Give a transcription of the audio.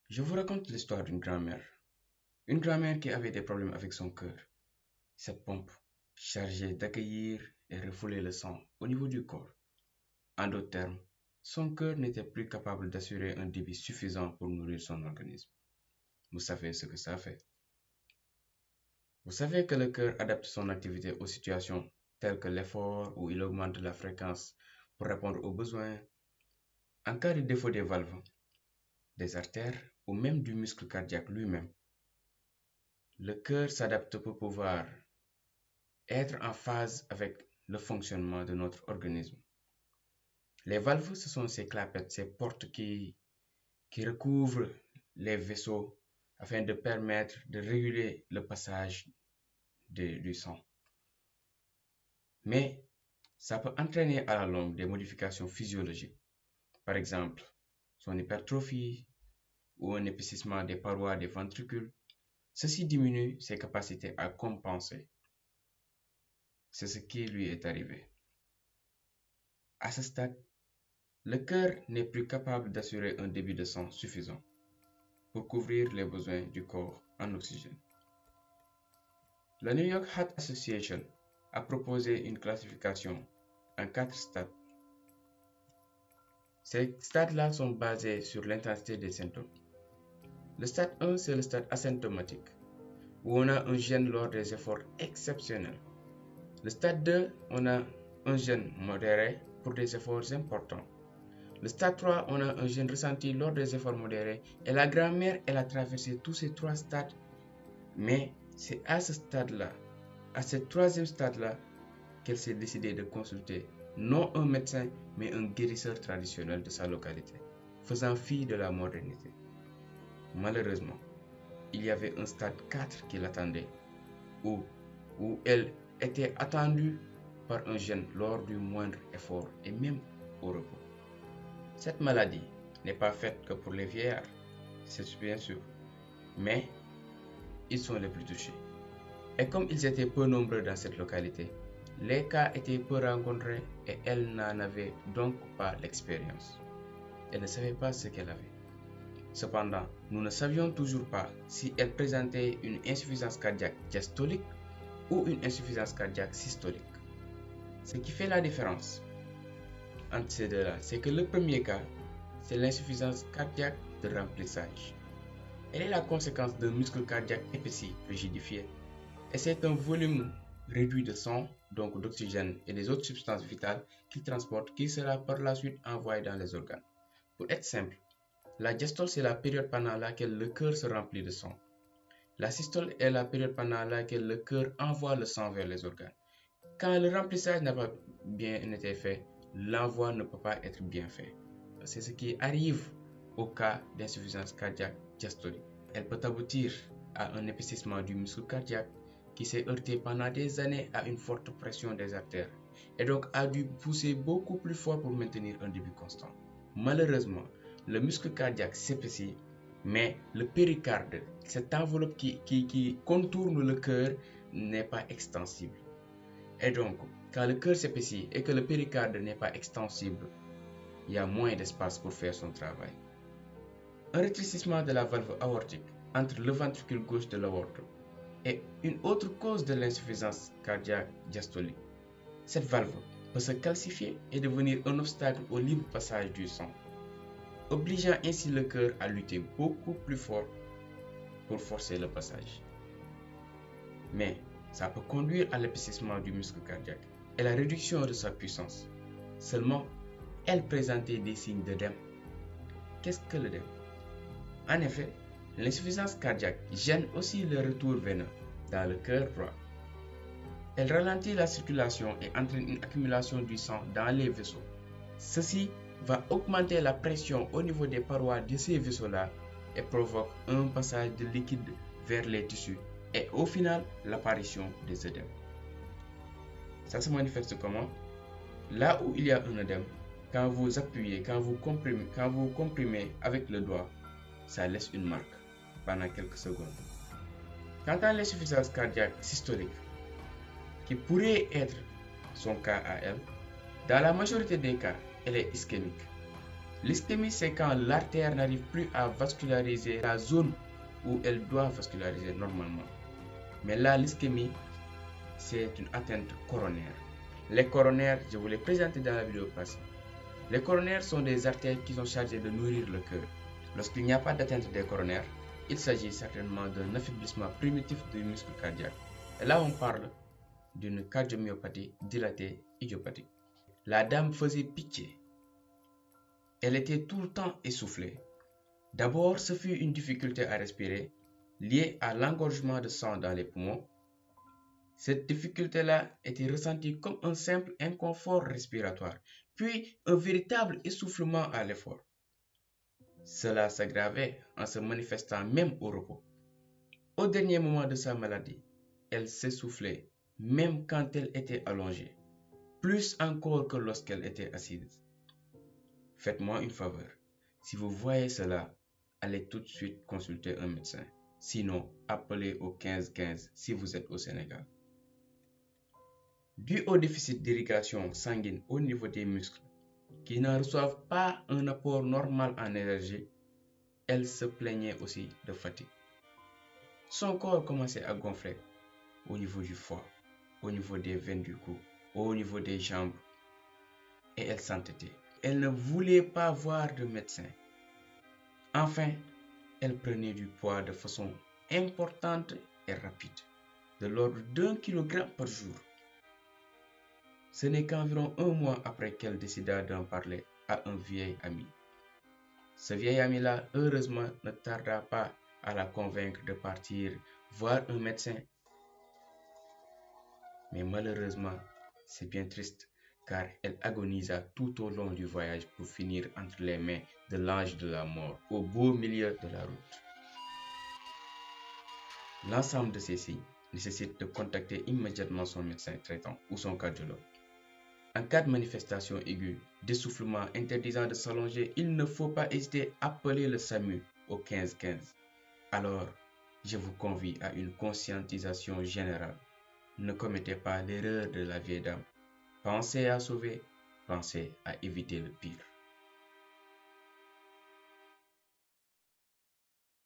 Je vous raconte l'histoire d'une grand-mère. Une grand-mère qui avait des problèmes avec son cœur. Cette pompe, chargée d'accueillir et refouler le sang au niveau du corps. En d'autres termes, son cœur n'était plus capable d'assurer un débit suffisant pour nourrir son organisme. Vous savez ce que ça fait. Vous savez que le cœur adapte son activité aux situations telles que l'effort où il augmente la fréquence pour répondre aux besoins. En cas de défaut des valves, des artères ou même du muscle cardiaque lui-même, le cœur s'adapte pour pouvoir être en phase avec le fonctionnement de notre organisme. Les valves, ce sont ces clapettes, ces portes qui recouvrent les vaisseaux afin de permettre de réguler le passage du sang. Mais ça peut entraîner à la longue des modifications physiologiques, par exemple son hypertrophie ou un épaississement des parois des ventricules. Ceci diminue ses capacités à compenser. C'est ce qui lui est arrivé. À ce stade, le cœur n'est plus capable d'assurer un débit de sang suffisant pour couvrir les besoins du corps en oxygène. La New York Heart Association a proposé une classification en 4 stades. Ces stades-là sont basés sur l'intensité des symptômes. Le stade 1, c'est le stade asymptomatique, où on a un gêne lors des efforts exceptionnels. Le stade 2, on a un gêne modéré pour des efforts importants. Le stade 3, on a un gêne ressenti lors des efforts modérés. Et la grand-mère, elle a traversé tous ces 3 stades. Mais c'est à ce stade-là, à ce 3e stade-là, qu'elle s'est décidée de consulter non un médecin, mais un guérisseur traditionnel de sa localité, faisant fi de la modernité. Malheureusement, il y avait un stade 4 qui l'attendait, où elle était attendue par un gène lors du moindre effort et même au repos. Cette maladie n'est pas faite que pour les vieillards, c'est bien sûr, mais ils sont les plus touchés. Et comme ils étaient peu nombreux dans cette localité, les cas étaient peu rencontrés et elle n'en avait donc pas l'expérience. Elle ne savait pas ce qu'elle avait. Cependant, nous ne savions toujours pas si elle présentait une insuffisance cardiaque diastolique ou une insuffisance cardiaque systolique. Ce qui fait la différence entre ces deux-là, c'est que le premier cas, c'est l'insuffisance cardiaque de remplissage. Elle est la conséquence d'un muscle cardiaque épaissi, rigidifié, et c'est un volume réduit de sang, donc d'oxygène et des autres substances vitales qu'il transporte qui sera par la suite envoyé dans les organes. Pour être simple, la diastole c'est la période pendant laquelle le cœur se remplit de sang. La systole est la période pendant laquelle le cœur envoie le sang vers les organes. Quand le remplissage n'a pas bien été fait, l'envoi ne peut pas être bien fait. C'est ce qui arrive au cas d'insuffisance cardiaque diastolique. Elle peut aboutir à un épaississement du muscle cardiaque qui s'est heurté pendant des années à une forte pression des artères et donc a dû pousser beaucoup plus fort pour maintenir un débit constant. Malheureusement, le muscle cardiaque s'épaissit, mais le péricarde, cette enveloppe qui contourne le cœur, n'est pas extensible. Et donc, quand le cœur s'épaissit et que le péricarde n'est pas extensible, il y a moins d'espace pour faire son travail. Un rétrécissement de la valve aortique entre le ventricule gauche de l'aorte est une autre cause de l'insuffisance cardiaque diastolique. Cette valve peut se calcifier et devenir un obstacle au libre passage du sang, obligeant ainsi le cœur à lutter beaucoup plus fort pour forcer le passage. Mais ça peut conduire à l'épaississement du muscle cardiaque et la réduction de sa puissance. Seulement, elle présentait des signes d'œdème. Qu'est-ce que l'œdème? En effet, l'insuffisance cardiaque gêne aussi le retour veineux dans le cœur droit. Elle ralentit la circulation et entraîne une accumulation du sang dans les vaisseaux. Ceci va augmenter la pression au niveau des parois de ces vaisseaux-là et provoque un passage de liquide vers les tissus et au final l'apparition des œdèmes. Ça se manifeste comment? Là où il y a un œdème, quand vous appuyez, quand vous comprimez avec le doigt, ça laisse une marque pendant quelques secondes. Quant à l'insuffisance cardiaque systolique, qui pourrait être son cas à elle, dans la majorité des cas, elle est ischémique. L'ischémie, c'est quand l'artère n'arrive plus à vasculariser la zone où elle doit vasculariser normalement. Mais là, l'ischémie, c'est une atteinte coronaire. Les coronaires, je vous l'ai présenté dans la vidéo passée. Les coronaires sont des artères qui sont chargées de nourrir le cœur. Lorsqu'il n'y a pas d'atteinte des coronaires, il s'agit certainement d'un affaiblissement primitif du muscle cardiaque. Et là, on parle d'une cardiomyopathie dilatée idiopathique. La dame faisait pitié. Elle était tout le temps essoufflée. D'abord, ce fut une difficulté à respirer liée à l'engorgement de sang dans les poumons. Cette difficulté-là était ressentie comme un simple inconfort respiratoire, puis un véritable essoufflement à l'effort. Cela s'aggravait en se manifestant même au repos. Au dernier moment de sa maladie, elle s'essoufflait même quand elle était allongée, plus encore que lorsqu'elle était assise. Faites-moi une faveur. Si vous voyez cela, allez tout de suite consulter un médecin. Sinon, appelez au 15-15 si vous êtes au Sénégal. Dû au déficit d'irrigation sanguine au niveau des muscles, qui ne reçoivent pas un apport normal en énergie, elle se plaignait aussi de fatigue. Son corps commençait à gonfler au niveau du foie, au niveau des veines du cou, au niveau des jambes, et elle s'entêtait. Elle ne voulait pas voir de médecin. Enfin, elle prenait du poids de façon importante et rapide, de l'ordre d'1 kg par jour. Ce n'est qu'environ 1 mois après qu'elle décida d'en parler à un vieil ami. Ce vieil ami-là, heureusement, ne tarda pas à la convaincre de partir voir un médecin. Mais malheureusement, c'est bien triste car elle agonisa tout au long du voyage pour finir entre les mains de l'ange de la mort au beau milieu de la route. L'ensemble de ces signes nécessite de contacter immédiatement son médecin traitant ou son cardiologue. En cas de manifestation aiguë, d'essoufflement interdisant de s'allonger, il ne faut pas hésiter à appeler le SAMU au 15-15. Alors, je vous convie à une conscientisation générale. Ne commettez pas l'erreur de la vieille dame. Pensez à sauver, pensez à éviter le pire.